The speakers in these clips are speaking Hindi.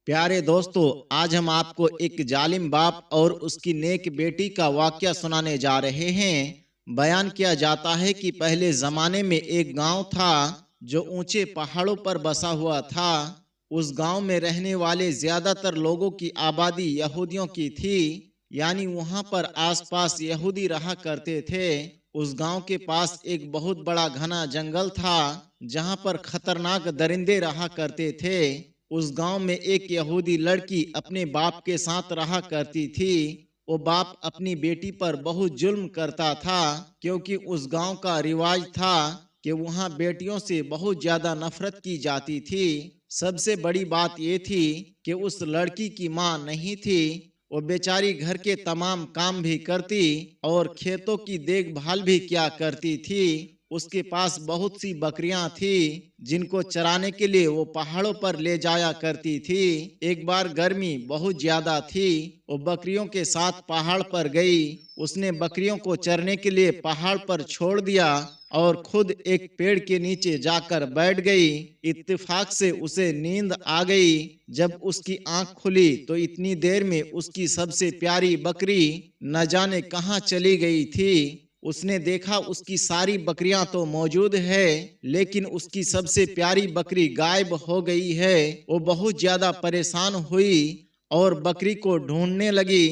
प्यारे दोस्तों, आज हम आपको एक जालिम बाप और उसकी नेक बेटी का वाकया सुनाने जा रहे हैं। बयान किया जाता है कि पहले जमाने में एक गांव था जो ऊंचे पहाड़ों पर बसा हुआ था। उस गांव में रहने वाले ज्यादातर लोगों की आबादी यहूदियों की थी, यानी वहां पर आसपास यहूदी रहा करते थे। उस गांव के पास एक बहुत बड़ा घना जंगल था जहां पर खतरनाक दरिंदे रहा करते थे। उस गांव में एक यहूदी लड़की अपने बाप के साथ रहा करती थी। वो बाप अपनी बेटी पर बहुत जुल्म करता था, क्योंकि उस गांव का रिवाज था कि वहां बेटियों से बहुत ज्यादा नफरत की जाती थी। सबसे बड़ी बात ये थी कि उस लड़की की माँ नहीं थी। वो बेचारी घर के तमाम काम भी करती और खेतों की देखभाल भी किया करती थी। उसके पास बहुत सी बकरियां थी जिनको चराने के लिए वो पहाड़ों पर ले जाया करती थी। एक बार गर्मी बहुत ज्यादा थी, वो बकरियों के साथ पहाड़ पर गई। उसने बकरियों को चरने के लिए पहाड़ पर छोड़ दिया और खुद एक पेड़ के नीचे जाकर बैठ गई। इत्तेफाक से उसे नींद आ गई। जब उसकी आंख खुली तो इतनी देर में उसकी सबसे प्यारी बकरी न जाने कहां चली गई थी। उसने देखा उसकी सारी बकरियां तो मौजूद है, लेकिन उसकी सबसे प्यारी बकरी गायब हो गई है। वो बहुत ज्यादा परेशान हुई और बकरी को ढूंढने लगी।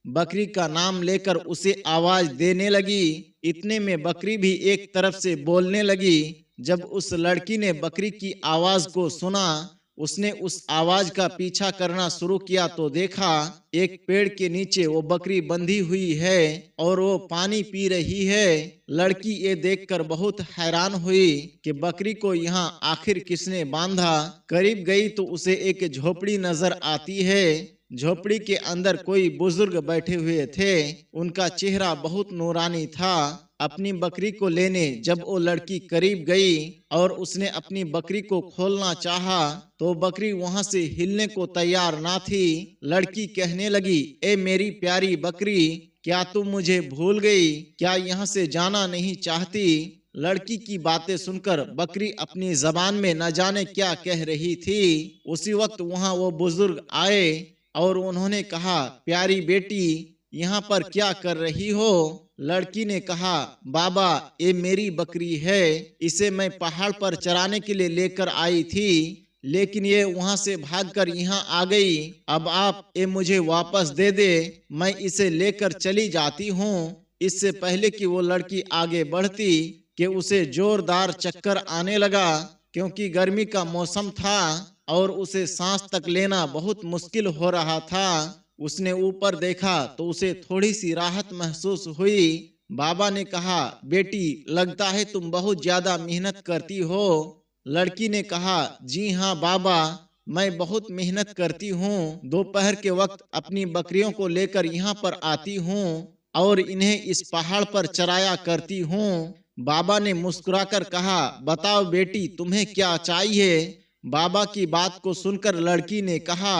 बकरी का नाम लेकर उसे आवाज देने लगी। इतने में बकरी भी एक तरफ से बोलने लगी। जब उस लड़की ने बकरी की आवाज को सुना, उसने उस आवाज का पीछा करना शुरू किया तो देखा एक पेड़ के नीचे वो बकरी बंधी हुई है और वो पानी पी रही है। लड़की ये देखकर बहुत हैरान हुई कि बकरी को यहाँ आखिर किसने बांधा। करीब गई तो उसे एक झोपड़ी नजर आती है। झोपड़ी के अंदर कोई बुजुर्ग बैठे हुए थे। उनका चेहरा बहुत नूरानी था। अपनी बकरी को लेने जब वो लड़की करीब गई और उसने अपनी बकरी को खोलना चाहा तो बकरी वहां से हिलने को तैयार ना थी। लड़की कहने लगी, ए मेरी प्यारी बकरी, क्या तुम मुझे भूल गई? क्या यहाँ से जाना नहीं चाहती? लड़की की बातें सुनकर बकरी अपनी जबान में न जाने क्या कह रही थी। उसी वक्त वहां वो बुजुर्ग आए और उन्होंने कहा, प्यारी बेटी, यहाँ पर क्या कर रही हो? लड़की ने कहा, बाबा, ये मेरी बकरी है। इसे मैं पहाड़ पर चराने के लिए लेकर आई थी, लेकिन ये वहां से भागकर यहाँ आ गई। अब आप ये मुझे वापस दे दे, मैं इसे लेकर चली जाती हूँ। इससे पहले कि वो लड़की आगे बढ़ती कि उसे जोरदार चक्कर आने लगा, क्योंकि गर्मी का मौसम था और उसे सांस तक लेना बहुत मुश्किल हो रहा था। उसने ऊपर देखा तो उसे थोड़ी सी राहत महसूस हुई। बाबा ने कहा, बेटी, लगता है तुम बहुत ज्यादा मेहनत करती हो। लड़की ने कहा, जी हाँ बाबा, मैं बहुत मेहनत करती हूँ। दोपहर के वक्त अपनी बकरियों को लेकर यहाँ पर आती हूँ और इन्हें इस पहाड़ पर चराया करती हूँ। बाबा ने मुस्कुराकर कहा, बताओ बेटी, तुम्हें क्या चाहिए? बाबा की बात को सुनकर लड़की ने कहा,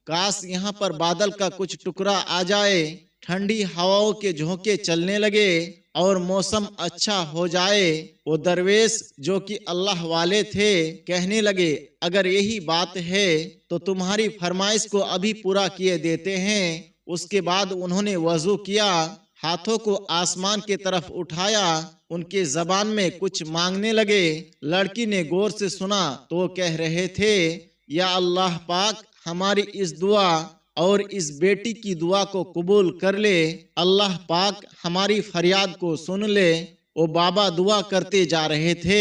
काश यहाँ पर बादल का कुछ टुकड़ा आ जाए, ठंडी हवाओं के झोंके चलने लगे और मौसम अच्छा हो जाए। वो दरवेश जो कि अल्लाह वाले थे कहने लगे, अगर यही बात है तो तुम्हारी फरमाइश को अभी पूरा किए देते हैं। उसके बाद उन्होंने वजू किया, हाथों को आसमान की तरफ उठाया, उनके जबान में कुछ मांगने लगे। लड़की ने गौर से सुना तो वो कह रहे थे, या अल्लाह पाक, हमारी इस दुआ और इस बेटी की दुआ को कबूल कर ले। अल्लाह पाक हमारी फरियाद को सुन ले। वो बाबा दुआ करते जा रहे थे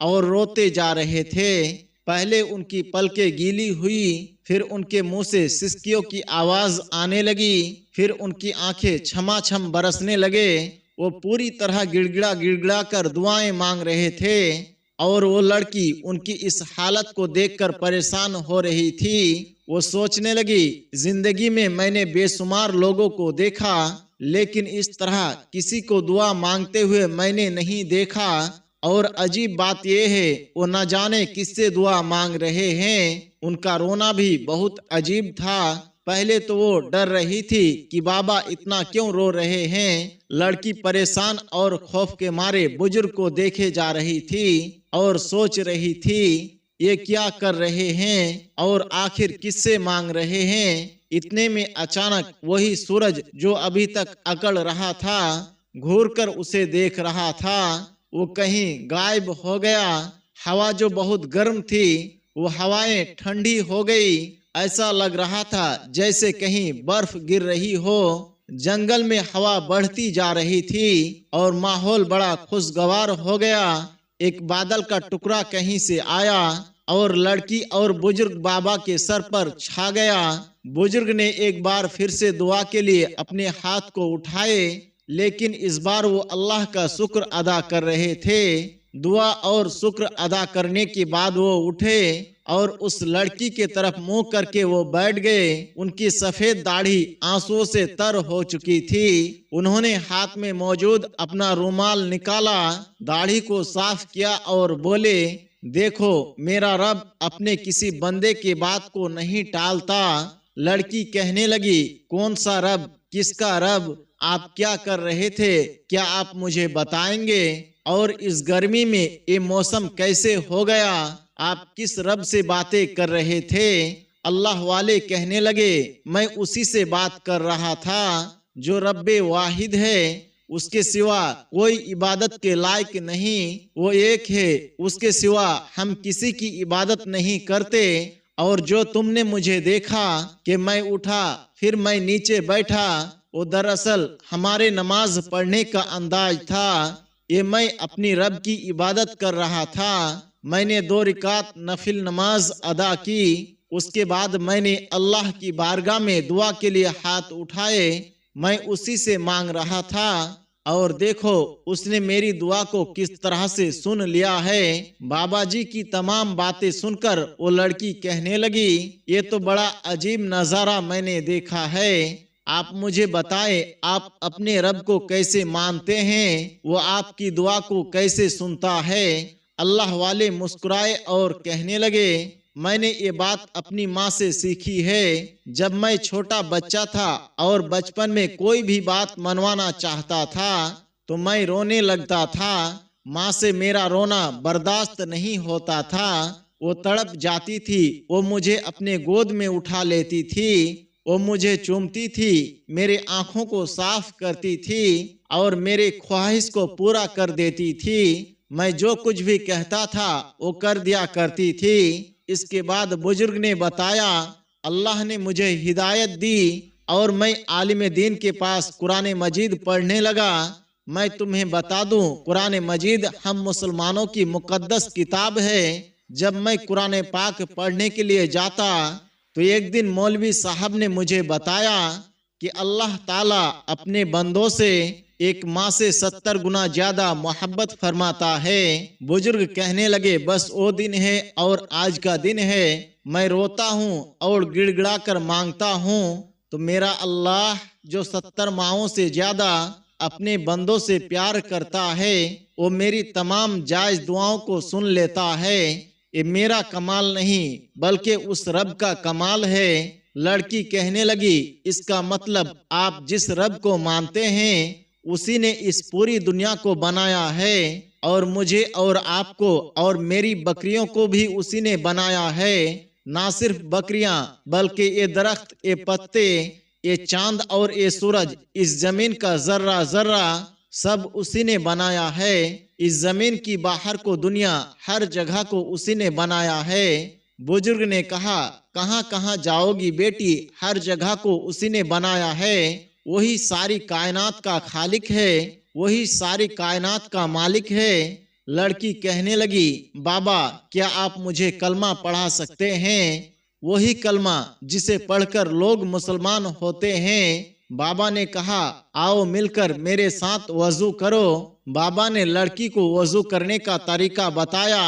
और रोते जा रहे थे। पहले उनकी पलकें गीली हुई, फिर उनके मुंह से सिसकियों की आवाज आने लगी, फिर उनकी आंखें छमाछम बरसने लगे। वो पूरी तरह गिड़गिड़ा गिड़गिड़ा कर दुआएं मांग रहे थे और वो लड़की उनकी इस हालत को देखकर परेशान हो रही थी। वो सोचने लगी, जिंदगी में मैंने बेशुमार लोगों को देखा, लेकिन इस तरह किसी को दुआ मांगते हुए मैंने नहीं देखा। और अजीब बात यह है, वो न जाने किससे दुआ मांग रहे हैं। उनका रोना भी बहुत अजीब था। पहले तो वो डर रही थी कि बाबा इतना क्यों रो रहे हैं। लड़की परेशान और खौफ के मारे बुजुर्ग को देखे जा रही थी और सोच रही थी, ये क्या कर रहे हैं और आखिर किससे मांग रहे हैं। इतने में अचानक वही सूरज जो अभी तक अकड़ रहा था, घूर कर उसे देख रहा था, वो कहीं गायब हो गया। हवा जो बहुत गर्म थी, वो हवाएं ठंडी हो गई। ऐसा लग रहा था जैसे कहीं बर्फ गिर रही हो। जंगल में हवा बढ़ती जा रही थी और माहौल बड़ा खुशगवार हो गया। एक बादल का टुकड़ा कहीं से आया और लड़की और बुजुर्ग बाबा के सर पर छा गया। बुजुर्ग ने एक बार फिर से दुआ के लिए अपने हाथ को उठाए, लेकिन इस बार वो अल्लाह का शुक्र अदा कर रहे थे। दुआ और शुक्र अदा करने के बाद वो उठे और उस लड़की के तरफ मुंह करके वो बैठ गए। उनकी सफेद दाढ़ी आंसुओं से तर हो चुकी थी। उन्होंने हाथ में मौजूद अपना रुमाल निकाला, दाढ़ी को साफ किया और बोले, देखो मेरा रब अपने किसी बंदे के बात को नहीं टालता। लड़की कहने लगी, कौन सा रब, किसका रब, आप क्या कर रहे थे, क्या आप मुझे बताएंगे? और इस गर्मी में ये मौसम कैसे हो गया? आप किस रब से बातें कर रहे थे? अल्लाह वाले कहने लगे, मैं उसी से बात कर रहा था जो रब्बे वाहिद है, उसके सिवा कोई इबादत के लायक नहीं, वो एक है, उसके सिवा हम किसी की इबादत नहीं करते। और जो तुमने मुझे देखा कि मैं उठा फिर मैं नीचे बैठा, वो दरअसल हमारे नमाज पढ़ने का अंदाज था। ये मैं अपनी रब की इबादत कर रहा था। मैंने 2 रिकात नफिल नमाज अदा की, उसके बाद मैंने अल्लाह की बारगाह में दुआ के लिए हाथ उठाए, मैं उसी से मांग रहा था। और देखो उसने मेरी दुआ को किस तरह से सुन लिया है। बाबा जी की तमाम बातें सुनकर वो लड़की कहने लगी, ये तो बड़ा अजीब नजारा मैंने देखा है। आप मुझे बताएं, आप अपने रब को कैसे मानते हैं, वो आपकी दुआ को कैसे सुनता है? अल्लाह वाले मुस्कुराए और कहने लगे, मैंने ये बात अपनी माँ से सीखी है। जब मैं छोटा बच्चा था और बचपन में कोई भी बात मनवाना चाहता था तो मैं रोने लगता था। माँ से मेरा रोना बर्दाश्त नहीं होता था, वो तड़प जाती थी। वो मुझे अपने गोद में उठा लेती थी, वो मुझे चूमती थी, मेरे आंखों को साफ करती थी और मेरे ख्वाहिश को पूरा कर देती थी। मैं जो कुछ भी कहता था वो कर दिया करती थी। इसके बाद बुजुर्ग ने बताया, अल्लाह ने मुझे हिदायत दी और मैं आलिम दीन के पास कुरान मजीद पढ़ने लगा। मैं तुम्हें बता दूं, कुरान मजीद हम मुसलमानों की मुकद्दस किताब है। जब मैं कुरान पाक पढ़ने के लिए जाता तो एक दिन मौलवी साहब ने मुझे बताया कि अल्लाह ताला अपने बंदों से एक माँ से 70 गुना ज्यादा मोहब्बत फरमाता है। बुजुर्ग कहने लगे, बस वो दिन है और आज का दिन है। मैं रोता हूँ और गिड़गिड़ा कर मांगता हूँ तो मेरा अल्लाह जो 70 माओं से ज्यादा अपने बंदों से प्यार करता है, वो मेरी तमाम जायज दुआओं को सुन लेता है। ये मेरा कमाल नहीं बल्कि उस रब का कमाल है। लड़की कहने लगी, इसका मतलब आप जिस रब को मानते हैं उसी ने इस पूरी दुनिया को बनाया है और मुझे और आपको और मेरी बकरियों को भी उसी ने बनाया है। ना सिर्फ बकरियां बल्कि ये दरख्त, ये पत्ते, ये चांद और ये सूरज, इस जमीन का जर्रा जर्रा सब उसी ने बनाया है। इस जमीन की बाहर को दुनिया, हर जगह को उसी ने बनाया है। बुजुर्ग ने कहा, कहाँ कहाँ जाओगी बेटी, हर जगह को उसी ने बनाया है। वही सारी कायनात का खालिक है, वही सारी कायनात का मालिक है। लड़की कहने लगी, बाबा क्या आप मुझे कलमा पढ़ा सकते हैं? वही कलमा जिसे पढ़कर लोग मुसलमान होते हैं। बाबा ने कहा, आओ मिलकर मेरे साथ वजू करो। बाबा ने लड़की को वजू करने का तरीका बताया।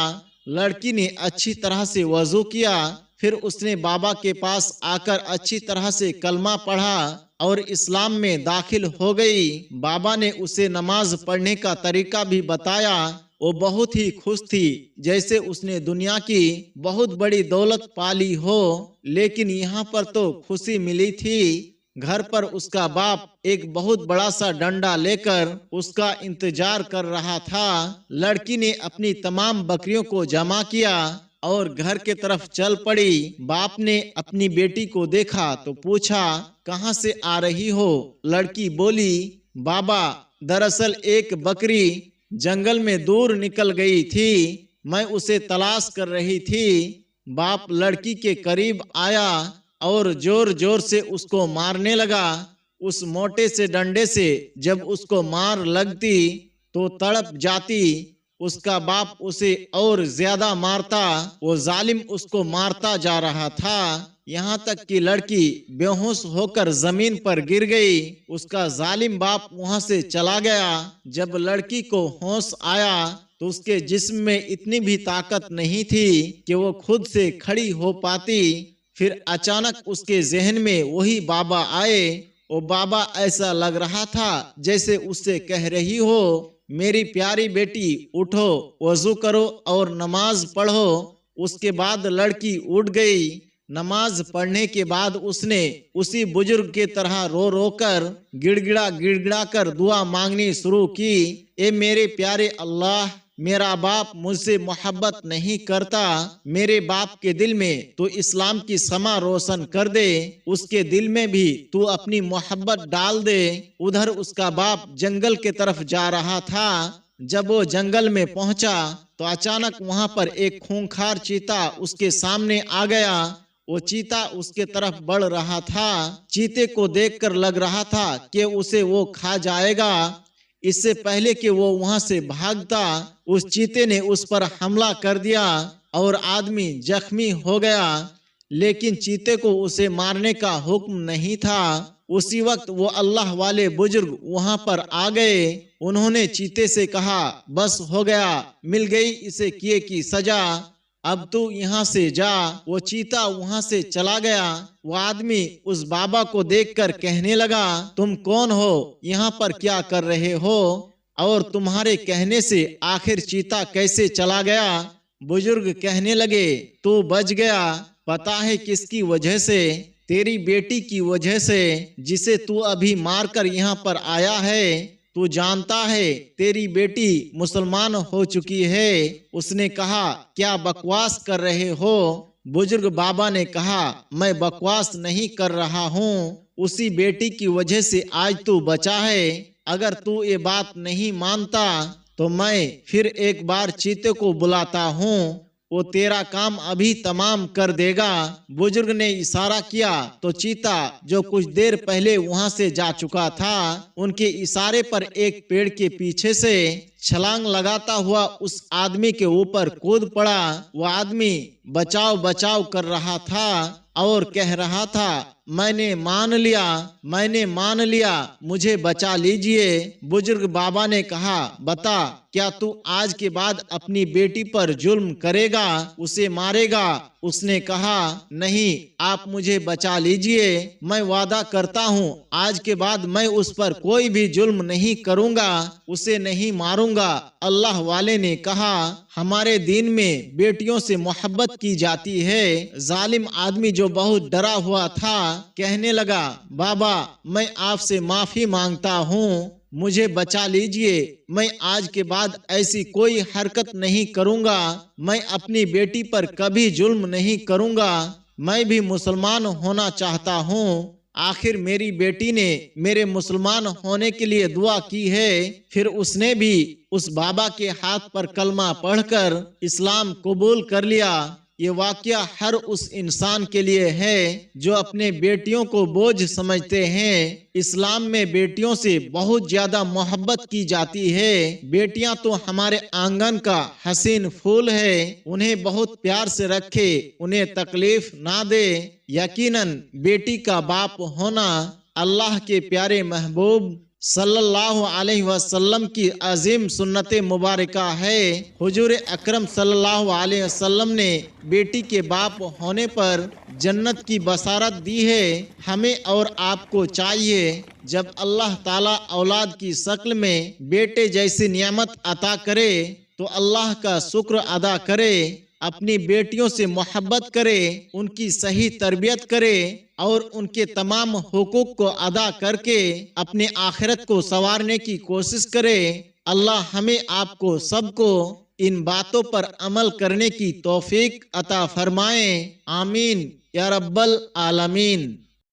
लड़की ने अच्छी तरह से वजू किया, फिर उसने बाबा के पास आकर अच्छी तरह से कलमा पढ़ा और इस्लाम में दाखिल हो गई। बाबा ने उसे नमाज पढ़ने का तरीका भी बताया। वो बहुत ही खुश थी, जैसे उसने दुनिया की बहुत बड़ी दौलत पाली हो। लेकिन यहाँ पर तो खुशी मिली थी। घर पर उसका बाप एक बहुत बड़ा सा डंडा लेकर उसका इंतजार कर रहा था। लड़की ने अपनी तमाम बकरियों को जमा किया, और घर के तरफ चल पड़ी। बाप ने अपनी बेटी को देखा तो पूछा, कहाँ से आ रही हो? लड़की बोली, बाबा, दरअसल एक बकरी जंगल में दूर निकल गई थी, मैं उसे तलाश कर रही थी। बाप लड़की के करीब आया और जोर जोर से उसको मारने लगा। उस मोटे से डंडे से जब उसको मार लगती तो तड़प जाती। उसका बाप उसे और ज्यादा मारता। वो जालिम उसको मारता जा रहा था, यहाँ तक कि लड़की बेहोश होकर जमीन पर गिर गई। उसका जालिम बाप वहां से चला गया। जब लड़की को होश आया तो उसके जिस्म में इतनी भी ताकत नहीं थी कि वो खुद से खड़ी हो पाती। फिर अचानक उसके जहन में वही बाबा आए। वो बाबा ऐसा लग रहा था जैसे उससे कह रही हो, मेरी प्यारी बेटी, उठो, वजू करो और नमाज पढ़ो। उसके बाद लड़की उठ गई। नमाज पढ़ने के बाद उसने उसी बुजुर्ग के तरह रो रो कर गिड़गिड़ा कर दुआ मांगनी शुरू की। ए मेरे प्यारे अल्लाह, मेरा बाप मुझसे मोहब्बत नहीं करता, मेरे बाप के दिल में तो इस्लाम की समा रोशन कर दे, उसके दिल में भी तू अपनी मोहब्बत डाल दे। उधर उसका बाप जंगल के तरफ जा रहा था। जब वो जंगल में पहुंचा तो अचानक वहां पर एक खूंखार चीता उसके सामने आ गया। वो चीता उसके तरफ बढ़ रहा था। चीते को देखकर लग रहा था कि उसे वो खा जाएगा। इससे पहले कि वो वहां से भागता, उस चीते ने उस पर हमला कर दिया और आदमी जख्मी हो गया। लेकिन चीते को उसे मारने का हुक्म नहीं था। उसी वक्त वो अल्लाह वाले बुजुर्ग वहां पर आ गए। उन्होंने चीते से कहा, बस हो गया, मिल गई इसे किए की सजा, अब तू यहाँ से जा। वो चीता वहाँ से चला गया। वो आदमी उस बाबा को देखकर कहने लगा, तुम कौन हो, यहाँ पर क्या कर रहे हो, और तुम्हारे कहने से आखिर चीता कैसे चला गया? बुजुर्ग कहने लगे, तू बच गया, पता है किसकी वजह से? तेरी बेटी की वजह से, जिसे तू अभी मारकर यहाँ पर आया है। तू जानता है तेरी बेटी मुसलमान हो चुकी है। उसने कहा, क्या बकवास कर रहे हो? बुजुर्ग बाबा ने कहा, मैं बकवास नहीं कर रहा हूँ, उसी बेटी की वजह से आज तू बचा है। अगर तू ये बात नहीं मानता तो मैं फिर एक बार चीते को बुलाता हूँ, वो तेरा काम अभी तमाम कर देगा। बुजुर्ग ने इशारा किया तो चीता, जो कुछ देर पहले वहां से जा चुका था, उनके इशारे पर एक पेड़ के पीछे से छलांग लगाता हुआ उस आदमी के ऊपर कूद पड़ा। वो आदमी बचाव बचाव कर रहा था और कह रहा था, मैंने मान लिया, मुझे बचा लीजिए। बुजुर्ग बाबा ने कहा, बता, क्या तू आज के बाद अपनी बेटी पर जुल्म करेगा, उसे मारेगा? उसने कहा, नहीं, आप मुझे बचा लीजिए, मैं वादा करता हूँ आज के बाद मैं उस पर कोई भी जुल्म नहीं करूँगा, उसे नहीं मारूंगा। अल्लाह वाले ने कहा, हमारे दीन में बेटियों से मोहब्बत की जाती है। जालिम आदमी जो बहुत डरा हुआ था कहने लगा, बाबा, मैं आपसे माफी मांगता हूँ, मुझे बचा लीजिए, मैं आज के बाद ऐसी कोई हरकत नहीं करूँगा, मैं अपनी बेटी पर कभी जुल्म नहीं करूँगा, मैं भी मुसलमान होना चाहता हूँ। आखिर मेरी बेटी ने मेरे मुसलमान होने के लिए दुआ की है। फिर उसने भी उस बाबा के हाथ पर कलमा पढ़कर इस्लाम कबूल कर लिया। ये वाकया हर उस इंसान के लिए है जो अपने बेटियों को बोझ समझते हैं। इस्लाम में बेटियों से बहुत ज्यादा मोहब्बत की जाती है। बेटियां तो हमारे आंगन का हसीन फूल है, उन्हें बहुत प्यार से रखे, उन्हें तकलीफ ना दे। यकीनन बेटी का बाप होना अल्लाह के प्यारे महबूब सल्लल्लाहु अलैहि वसल्लम की अजीम सुन्नत मुबारका है। हुजूर अकरम सल्लल्लाहु अलैहि वसल्लम ने बेटी के बाप होने पर जन्नत की बसारत दी है। हमें और आपको चाहिए, जब अल्लाह ताला औलाद की शक्ल में बेटे जैसी नियामत अता करे तो अल्लाह का शुक्र अदा करे, अपनी बेटियों से मोहब्बत करे, उनकी सही तरबियत करे और उनके तमाम हुकूक को अदा करके अपने आखिरत को संवारने की कोशिश करे। अल्लाह हमें आपको सबको इन बातों पर अमल करने की तौफीक अता फरमाएं। आमीन या रब्बल आलमीन।